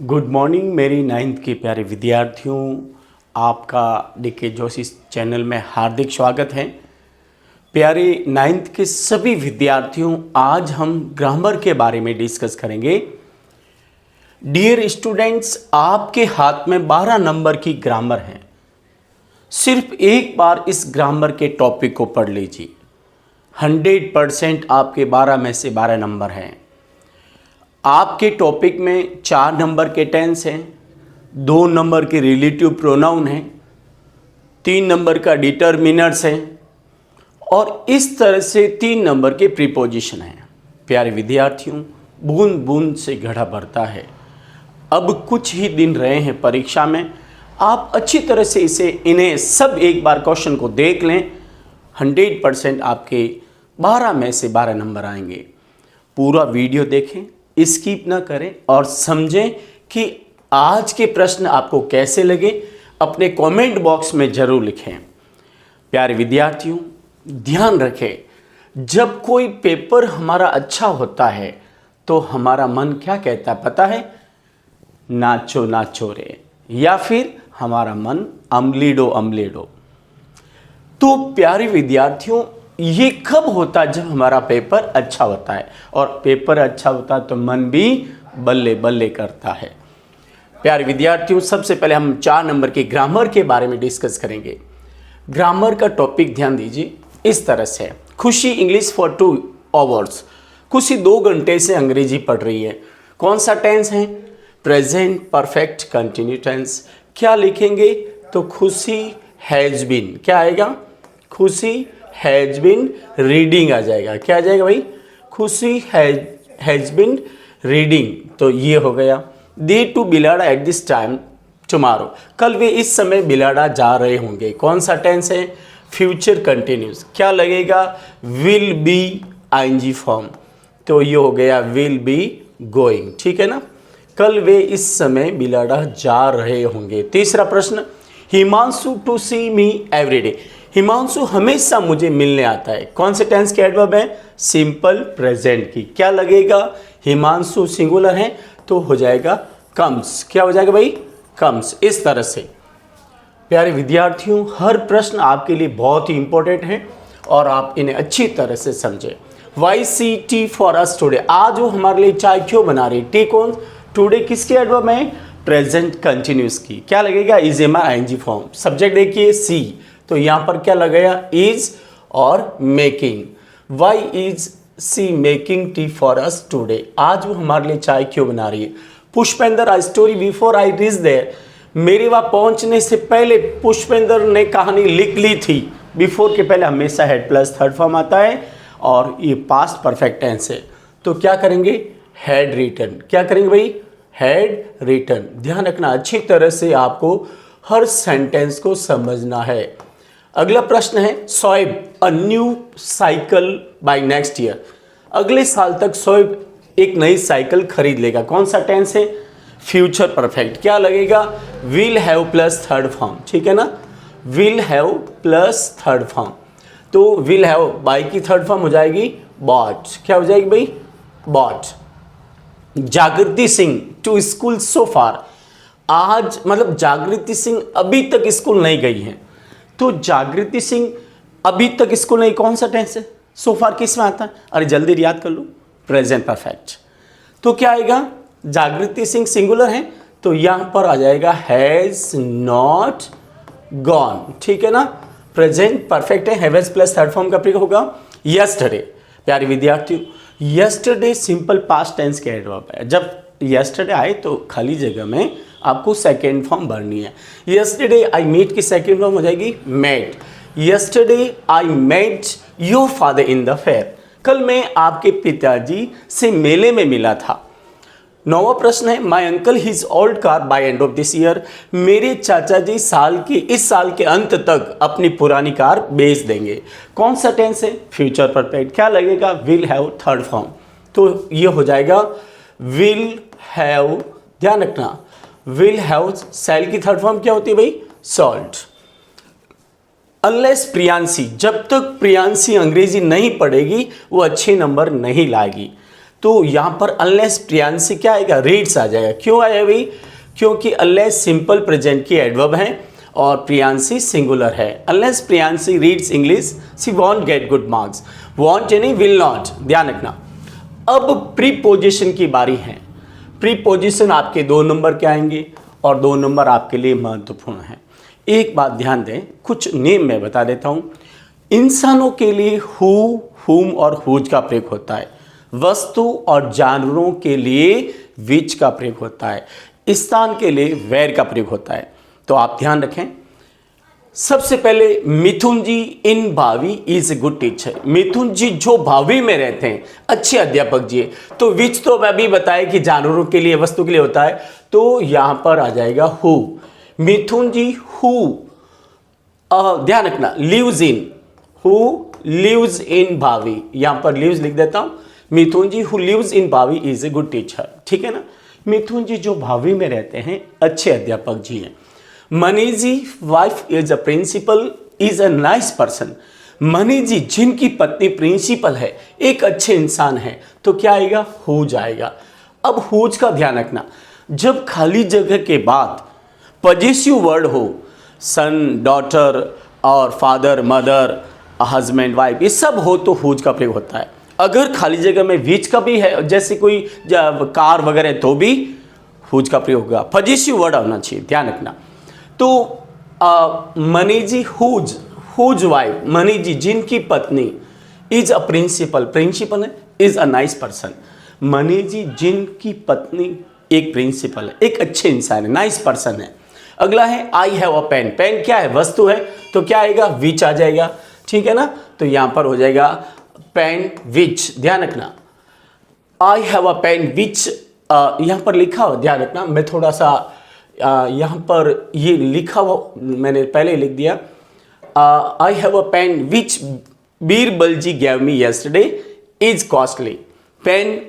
Good morning मेरी ninth के प्यारे विद्यार्थियों, आपका डीके जोशी चैनल में हार्दिक स्वागत है। प्यारे नाइन्थ के सभी विद्यार्थियों, आज हम ग्रामर के बारे में डिस्कस करेंगे। डियर स्टूडेंट्स, आपके हाथ में 12 नंबर की ग्रामर है। सिर्फ एक बार इस ग्रामर के टॉपिक को पढ़ लीजिए। 100% आपके 12 में से 12 नंबर हैं। आपके टॉपिक में 4 नंबर के टेंस हैं, 2 नंबर के रिलेटिव प्रोनाउन हैं, 3 नंबर का डिटर्मिनर्स हैं और इस तरह से 3 नंबर के प्रीपोजिशन हैं। प्यारे विद्यार्थियों, बूंद बूंद से घड़ा भरता है। अब कुछ ही दिन रहे हैं परीक्षा में। आप अच्छी तरह से इन्हें सब एक बार क्वेश्चन को देख लें। 100% आपके 12 में से 12 नंबर आएंगे। पूरा वीडियो देखें, स्किप ना करें और समझें कि आज के प्रश्न आपको कैसे लगे। अपने कमेंट बॉक्स में ज़रूर लिखें। प्यारे विद्यार्थियों, ध्यान रखें, जब कोई पेपर हमारा अच्छा होता है तो हमारा मन क्या कहता है पता है? नाचो नाचो रे, या फिर हमारा मन अमलीडो अमलीडो। तो प्यारे विद्यार्थियों, ये कब होता है? जब हमारा पेपर अच्छा होता है, और पेपर अच्छा होता है तो मन भी बल्ले बल्ले करता है। प्यारे विद्यार्थियों, सबसे पहले हम 4 नंबर की ग्रामर के बारे में डिस्कस करेंगे। ग्रामर का टॉपिक ध्यान दीजिए, इस तरह से। खुशी इंग्लिश फॉर 2 आवर्स। खुशी 2 घंटे से अंग्रेजी पढ़ रही है। कौन सा टेंस है? Present perfect continue tense. क्या लिखेंगे? तो खुशी हैज़ बीन, क्या आएगा? खुशी हैज़ बीन रीडिंग आ जाएगा। क्या आ जाएगा भाई? खुशी हैज़ बीन रीडिंग। तो ये हो गया। They to Bilara at this time tomorrow. कल वे इस समय बिलाड़ा जा रहे होंगे। कौन सा टेंस है? Future continuous. क्या लगेगा? Will be I N G form. तो ये हो गया विल बी गोइंग। ठीक है ना? कल वे इस समय बिलाड़ा जा रहे होंगे। तीसरा प्रश्न, Himanshu to see me everyday. Himanshu हमेशा मुझे मिलने आता है। कौन से टेंस के एडवर्ब है? सिंपल प्रेजेंट की। क्या लगेगा? हिमांशु सिंगुलर है तो हो जाएगा कम्स। क्या हो जाएगा भाई? कम्स। इस तरह से प्यारे विद्यार्थियों, हर प्रश्न आपके लिए बहुत ही इंपॉर्टेंट है और आप इन्हें अच्छी तरह से समझें। Why C T for us today. आज वो हमारे लिए चाय क्यों बना रही? टी कौन? टुडे किसके एडवर्ब है? प्रेजेंट कंटिन्यूस की। क्या लगेगा? Is am ING form. Subject देखिए सी, तो यहां पर क्या लगेगा? इज और making. Why is she making tea for us today. आज वो हमारे लिए चाय क्यों बना रही है? Pushpendra I story before I reach there. मेरे वहां पहुंचने से पहले पुष्पेंद्र ने कहानी लिख ली थी। बिफोर के पहले हमेशा हेड प्लस थर्ड फॉर्म आता है और ये पास्ट परफेक्ट टेंस है। तो क्या करेंगे? Had written. क्या करेंगे भाई? Had written. ध्यान रखना, अच्छी तरह से आपको हर सेंटेंस को समझना है। अगला प्रश्न है, Shoaib a new cycle by next year. अगले साल तक शोएब एक नई साइकिल खरीद लेगा। कौन सा टेंस है? Future perfect. क्या लगेगा? Will have plus third form. ठीक है ना? Will have plus third form. तो विल हैव बाय की थर्ड फॉर्म हो जाएगी बॉट। क्या हो जाएगी भाई? बॉट। जागृति सिंह टू स्कूल सो फार। आज मतलब जागृति सिंह अभी तक स्कूल नहीं गई है। तो जागृति सिंह अभी तक स्कूल नहीं, कौन सा टेंस है? सो फार किस में आता है? अरे जल्दी याद कर लो, प्रेजेंट परफेक्ट। तो क्या आएगा? जागृति सिंह सिंगुलर है तो यहां पर आ जाएगा हैज नॉट गॉन। ठीक है ना? प्रेजेंट परफेक्ट है, हैव प्लस थर्ड फॉर्म का प्रयोग होगा यस्टरडे। प्यारे विद्यार्थियों, यस्टरडे सिंपल पास्ट टेंस के एडवर्ब है। जब यस्टरडे आए तो खाली जगह में आपको सेकेंड फॉर्म भरनी है। यस्टरडे आई मेट की सेकेंड फॉर्म हो जाएगी met. Yesterday I met your father in the fair. कल मैं आपके पिताजी से मेले में मिला था। 9वां प्रश्न है, my uncle his old car by end of this year. मेरे चाचा जी इस साल के अंत तक अपनी पुरानी कार बेच देंगे। कौन सा टेंस है? Future perfect. क्या लगेगा? Will have third form. तो ये हो जाएगा विल हैव। ध्यान रखना, विल हैव सेल की थर्ड फॉर्म क्या होती है भाई? सॉल्ट। अनलेस प्रियांशी, जब तक प्रियांशी अंग्रेजी नहीं पढ़ेगी वो अच्छे नंबर नहीं लाएगी। तो यहाँ पर अनलेस प्रियांशी क्या आएगा, रीड्स आ जाएगा। क्यों आया भाई, क्योंकि अनलेस सिंपल प्रेजेंट की एडवर्ब है और प्रियांशी सिंगुलर है। Unless Priyanshi reads English she want get good marks. Want यानी विल नॉट, ध्यान रखना। अब प्रीपोजिशन की बारी है। प्रीपोजिशन आपके 2 नंबर के आएंगे और 2 नंबर आपके लिए महत्वपूर्ण है। एक बात ध्यान दें, कुछ नेम मैं बता देता हूँ। इंसानों के लिए हु, हुम और हुज का प्रयोग होता है। वस्तु और जानवरों के लिए विच का प्रयोग होता है। स्थान के लिए वेर का प्रयोग होता है। तो आप ध्यान रखें। सबसे पहले मिथुन जी इन भावी इज ए गुड टीचर। मिथुन जी जो भावी में रहते हैं अच्छे अध्यापक जी। तो विच तो मैं भी बताया कि जानवरों के लिए, वस्तु के लिए होता है, तो यहां पर आ जाएगा हु। मिथुन जी हु, ध्यान रखना, lives in, who lives in Bhavi, यहां पर लिव्स लिख देता हूं। मिथुन जी हु लिव्स इन भावी इज ए गुड टीचर, ठीक है ना। मिथुन जी जो भावी में रहते हैं अच्छे अध्यापक जी हैं। Mani ji wife is a principal is a nice person. Mani ji जिनकी पत्नी प्रिंसिपल है, एक अच्छे इंसान है, तो क्या आएगा, हुज आएगा। अब हुज का ध्यान रखना, जब खाली जगह के बाद पॉजेसिव वर्ड हो, सन, डॉटर और फादर, मदर, हस्बैंड, वाइफ, ये सब हो तो हुज का प्रयोग होता है। अगर खाली जगह में विच का भी है, जैसे कोई कार वगैरह, तो भी हुज का प्रयोग होगा। पॉजेसिव वर्ड होना चाहिए, ध्यान रखना। तो Mani ji whose, whose wife, Mani ji जिनकी पत्नी, इज अ प्रिंसिपल, प्रिंसिपल है, is a nice person. Mani ji जिनकी पत्नी एक प्रिंसिपल है, एक अच्छे इंसान है, नाइस पर्सन है। अगला है I have a pen. Pen क्या है, वस्तु है, तो क्या आएगा, विच आ जाएगा, ठीक है ना। तो यहां पर हो जाएगा पेन विच, ध्यान रखना। आई हैव अ पेन विच, यहां पर लिखा हो, ध्यान रखना। मैं थोड़ा सा यहाँ पर ये लिखा हुआ मैंने पहले लिख दिया। I have a pen which Birbal ji gave me yesterday is costly. Pen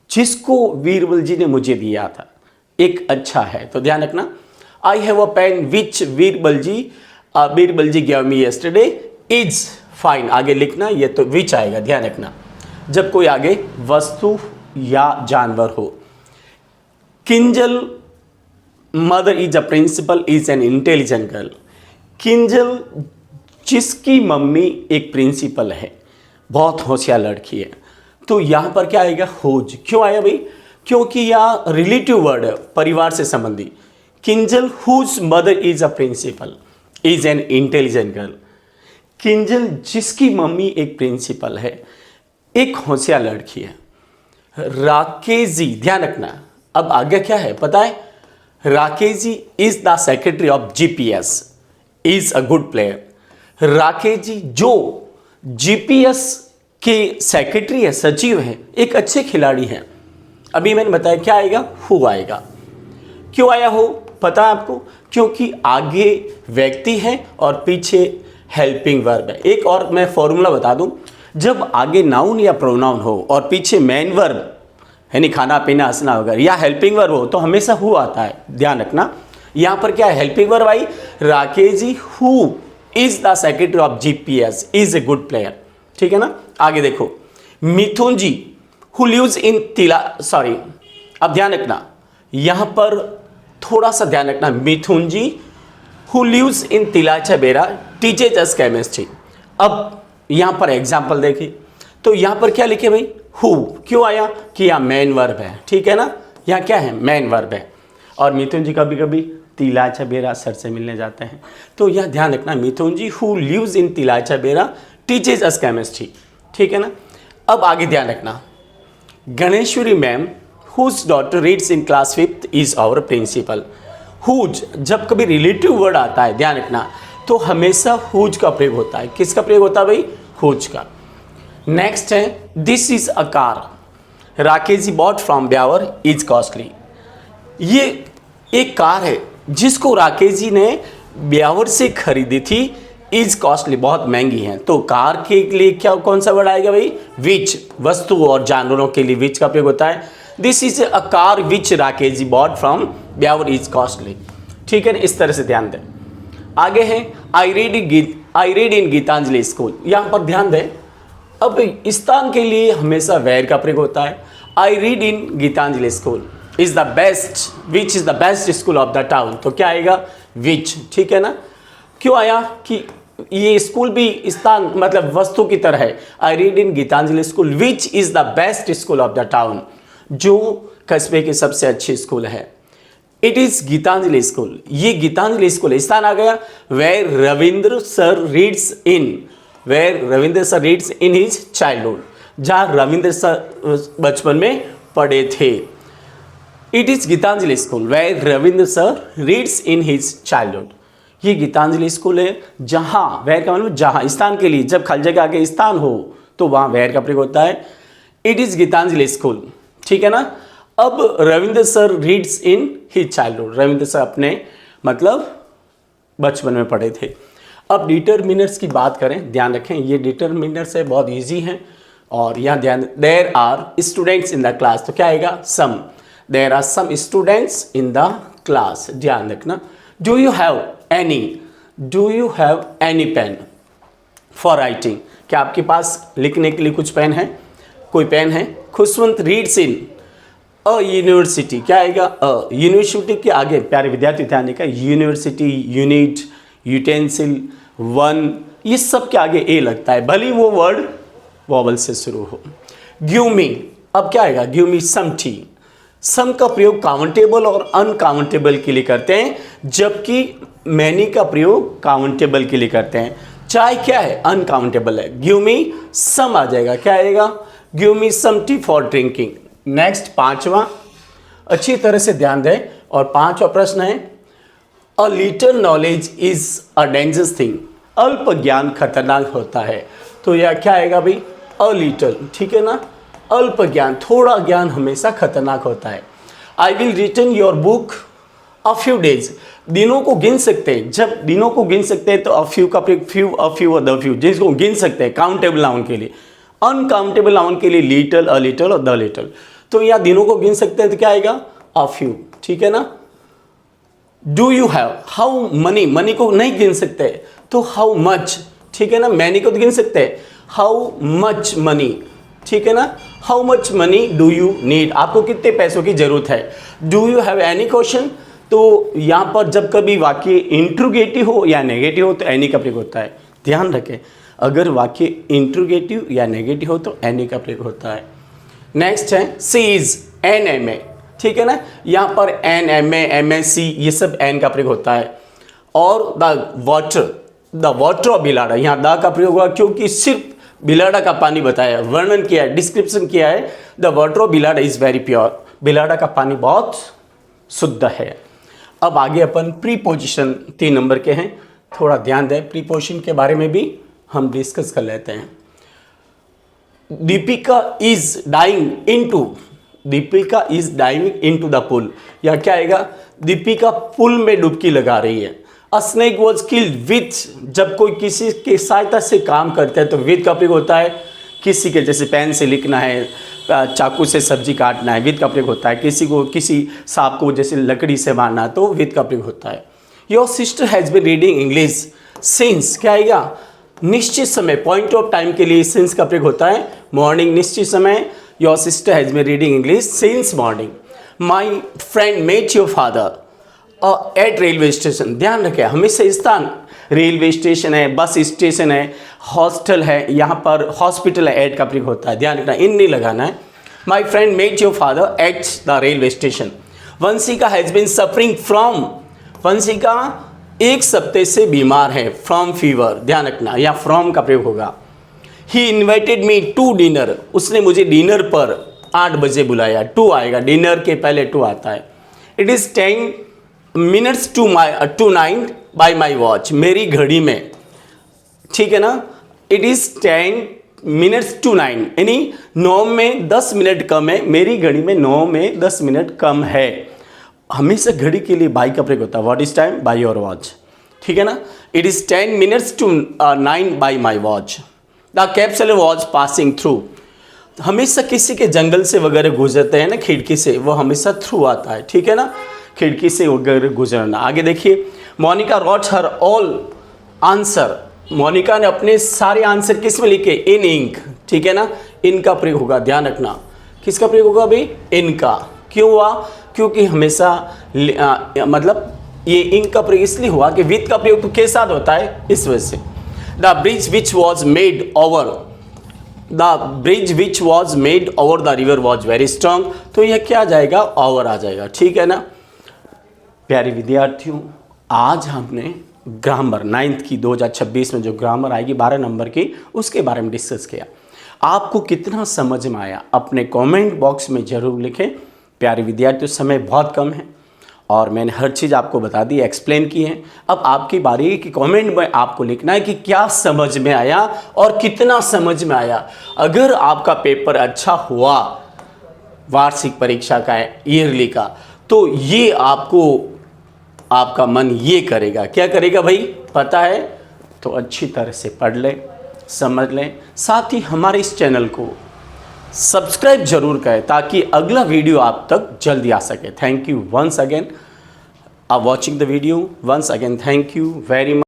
जिसको बीरबल जी ने मुझे दिया था, एक अच्छा है, तो ध्यान रखना। I have a pen which Birbal ji gave me yesterday is fine, आगे लिखना, ये तो विच आएगा, ध्यान रखना, जब कोई आगे वस्तु या जानवर हो। Kinjal mother is a principal is an intelligent girl. Kinjal जिसकी मम्मी एक प्रिंसिपल है, बहुत होशियार लड़की है, तो यहां पर क्या आएगा, हुज। क्यों आया भाई, क्योंकि यह रिलेटिव वर्ड है, परिवार से संबंधी। Kinjal whose mother is a principal is an intelligent girl. Kinjal जिसकी मम्मी एक प्रिंसिपल है, एक होशियार लड़की है। राकेश जी, ध्यान रखना, अब आगे क्या है पता है, Rakesh ji is the secretary of GPS is a good player. Rakesh ji जो जीपीएस के सेक्रेटरी है, सचिव है, एक अच्छे खिलाड़ी हैं। अभी मैंने बताया क्या आएगा, हु आएगा। क्यों आया हो पता है आपको, क्योंकि आगे व्यक्ति है और पीछे हेल्पिंग वर्ब है। एक और मैं फॉर्मूला बता दूं, जब आगे नाउन या प्रोनाउन हो और पीछे मेन वर्ब यानी खाना पीना हंसना वगैरह या हेल्पिंग वर्ब हो, तो हमेशा हु आता है, ध्यान रखना। यहां पर क्या है, हेल्पिंग वर्ब आई। Rakesh ji who is the secretary of GPS is a good player, ठीक है ना। आगे देखो, Mithun ji who lives in sorry, अब ध्यान रखना, यहां पर थोड़ा सा ध्यान रखना। मिथुन जी हु लिव्स इन तिलाचा बेरा टीचेज अस केमिस्ट्री। अब यहां पर एग्जाम्पल देखिए, तो यहां पर क्या लिखे भाई, हु। क्यों आया कि यहां मेन वर्ब है, ठीक है ना, यहां क्या है, मेन वर्ब है। और मिथुन जी कभी कभी तिलाचा बेरा सर से मिलने जाते हैं, तो यह ध्यान रखना, मिथुन जी हु लिव्स इन तिलाचा बेरा टीचेज अस केमिस्ट्री, ठीक है ना। अब आगे ध्यान रखना, Ganeshwari ma'am whose daughter reads in class 5th is our principal. Whose जब कभी रिलेटिव वर्ड आता है, ध्यान रखना, तो हमेशा हुज का प्रयोग होता है। किसका प्रयोग होता है भाई, हुज का। नेक्स्ट है, this is a car Rakesh ji bought from Beawar is costly. ये एक कार है जिसको राकेश जी ने ब्यावर से खरीदी थी, इज कॉस्टली, बहुत महंगी है। तो कार के लिए क्या, कौन सा वर्ड आएगा भाई, विच। वस्तु और जानवरों के लिए विच का प्रयोग होता है। This is a car which Rakesh ji bought from Beawar is costly, ठीक है ना, इस तरह से ध्यान दें। आगे है, I read in Gitanjali school. यहां पर ध्यान दें, अब स्थान के लिए हमेशा वेयर का प्रयोग होता है। I read in Gitanjali school is the best, which is the best school of the town, तो क्या आएगा विच, ठीक है ना। क्यों आया कि ये स्कूल भी स्थान मतलब वस्तु की तरह है। I read in Gitanjali school which is the best school of the town, जो कस्बे की सबसे अच्छी स्कूल है। इट इज गीतांजलि स्कूल, ये गीतांजलि स्कूल है। स्थान आ गया where Ravindra sir reads in, where Ravindra sir reads in his childhood, जहाँ रविंद्र सर बचपन में पढ़े थे। It is Gitanjali school where Ravindra sir reads in his childhood, ये गीतांजलि स्कूल है जहाँ, वेयर का मतलब जहाँ, स्थान के लिए जब खाली जगह आगे स्थान हो तो वहाँ वेयर का प्रयोग होता है। इट इज गीतांजलि स्कूल, ठीक है ना। अब Ravindra sir reads in his childhood, Ravindra sir अपने मतलब बचपन में पढ़े थे। अब डिटरमिनर्स की बात करें, ध्यान रखें ये डिटरमिनर्स है, बहुत इजी हैं और यहाँ ध्यान, there are students in the class, तो क्या आएगा some, there are some students in the class, ध्यान रखना। Do you have any, do you have any pen for writing, क्या आपके पास लिखने के लिए कुछ पेन है, कोई पेन है। Khushwant reads in a university, क्या आएगा अ, यूनिवर्सिटी के आगे प्यारे विद्यार्थी ध्यान देगा, यूनिवर्सिटी, यूनिट, यूटेंसिल, वन, ये सब के आगे ए लगता है, भले वो वर्ड वॉवल से शुरू हो। गिव मी, अब क्या आएगा गिव मी सम टी, सम का प्रयोग काउंटेबल और अनकाउंटेबल के लिए करते हैं, जबकि मैनी का प्रयोग काउंटेबल के लिए करते हैं। चाय क्या है अनकाउंटेबल है, गिव मी सम आ जाएगा, क्या आएगा give me some tea for drinking. Next पांचवा, अच्छी तरह से ध्यान दें, और पांचवा प्रश्न है a little knowledge is a dangerous thing, अल्प ज्ञान खतरनाक होता है, तो यह क्या आएगा भाई अ लिटिल, ठीक है ना, अल्प ज्ञान, थोड़ा ज्ञान हमेशा खतरनाक होता है। I will return your book a few days, दिनों को गिन सकते हैं, जब दिनों को गिन सकते हैं तो अ फ्यू का फ्यू, अ फ्यू और द फ्यू, जिसको गिन सकते हैं काउंटेबल नाउन के लिए, अनकाउंटेबल नाउन के लिए लिटिल, अ लिटिल और द लिटिल, तो यहाँ दिनों को गिन सकते हैं तो क्या आएगा अ फ्यू, ठीक है ना। Do you have, how many, money को नहीं गिन सकते तो हाउ मच, ठीक है ना, मैनी को तो गिन सकते हैं, हाउ मच मनी, ठीक है ना, how much money do you need, आपको कितने पैसों की जरूरत है। Do you have any question, तो यहाँ पर जब कभी वाक्य इंट्रोगेटिव हो या नेगेटिव हो तो एनी का प्रयोग होता है, ध्यान रखें, अगर वाक्य इंट्रोगेटिव या नेगेटिव हो तो एनी का प्रयोग होता है। नेक्स्ट है she is an M A, ठीक है ना, यहाँ पर an M M S C ये सब एन का प्रयोग होता है। और द वाटर ऑफ बिलाड़ा, यहाँ द का प्रयोग हुआ क्योंकि सिर्फ बिलाड़ा का पानी बताया, वर्णन किया है, डिस्क्रिप्शन किया है। The water of Bilara is very pure, Bilara का पानी बहुत शुद्ध है। अब आगे अपन प्रीपोजिशन 3 नंबर के हैं, थोड़ा ध्यान दें, प्रीपोजिशन के बारे में भी हम डिस्कस कर लेते हैं। Deepika is dying into, Deepika is diving into the pool, या क्या आएगा दीपिका पुल में डुबकी लगा रही है। अ स्नेक वॉज किल्ड विथ, जब कोई किसी की सहायता से काम करता है तो विथ का प्रयोग होता है, किसी के जैसे पेन से लिखना है, चाकू से सब्जी काटना है, विथ का प्रयोग होता है, किसी को किसी सांप को जैसे लकड़ी से मारना है तो विथ का प्रयोग होता है। Your sister has been reading English since, क्या आएगा निश्चित समय, पॉइंट ऑफ टाइम के लिए सिंस का प्रयोग होता है, मॉर्निंग निश्चित समय, your sister has been reading English since morning. My friend met your father at railway station, ध्यान रखें हमेशा स्थान, रेलवे स्टेशन है, बस स्टेशन है, हॉस्टल है, यहाँ पर हॉस्पिटल है, एट का प्रयोग होता है, ध्यान रखना, इन नहीं लगाना है। My friend met your father at the railway station. Vanshika has been suffering from, Vanshika 1 सप्ताह से बीमार है, फ्रॉम फीवर, ध्यान रखना, या फ्रॉम का प्रयोग होगा। He invited me to dinner, उसने मुझे डिनर पर 8 बजे बुलाया, टू आएगा, डिनर के पहले टू आता है। It is 10 minutes to 9 by my watch, मेरी घड़ी में, ठीक है ना, इट इज़ 10 मिनट्स टू 9, यानी 9 में 10 मिनट कम है, मेरी घड़ी में 9 में 10 मिनट कम है। हमेशा घड़ी के लिए बाई का प्रयोग होता है, what is time by your watch, ठीक है ना। It is 10 minutes to 9 by my watch. The capsule was passing through, हमेशा किसी के जंगल से वगैरह गुजरते हैं ना खिड़की से, वो हमेशा थ्रू आता है, ठीक है ना, खिड़की से वगैरह गुजरना। आगे देखिए, Monica wrote her all answer, Monica ने अपने सारे आंसर किस में लिखे, इन इंक, ठीक है ना। इनका प्रयोग होगा, ध्यान रखना। किसका प्रयोग होगा भाई? इनका। क्यों हुआ? क्योंकि हमेशा मतलब ये इनका का प्रयोग इसलिए हुआ कि विथ का प्रयोग तो के साथ होता है, इस वजह से। The bridge which was made over the river was very strong, तो यह क्या आ जाएगा? ओवर आ जाएगा, ठीक है ना। प्यारे विद्यार्थियों, आज हमने ग्रामर 9th की 2026 में जो ग्रामर आएगी 12 नंबर की, उसके बारे में डिस्कस किया। आपको कितना समझ में आया अपने कमेंट बॉक्स में ज़रूर लिखें। प्यारे विद्यार्थियों, समय बहुत कम है और मैंने हर चीज़ आपको बता दी, एक्सप्लेन की है। अब आपकी बारी है कि कमेंट में आपको लिखना है कि क्या समझ में आया और कितना समझ में आया। अगर आपका पेपर अच्छा हुआ वार्षिक परीक्षा का, ईयरली का, तो ये आपका मन ये करेगा, क्या करेगा भाई? पता है तो अच्छी तरह से पढ़ लें, समझ लें। साथ ही हमारे इस चैनल को सब्सक्राइब जरूर करें ताकि अगला वीडियो आप तक जल्दी आ सके। Thank you once again watching the video. Once again thank you very much.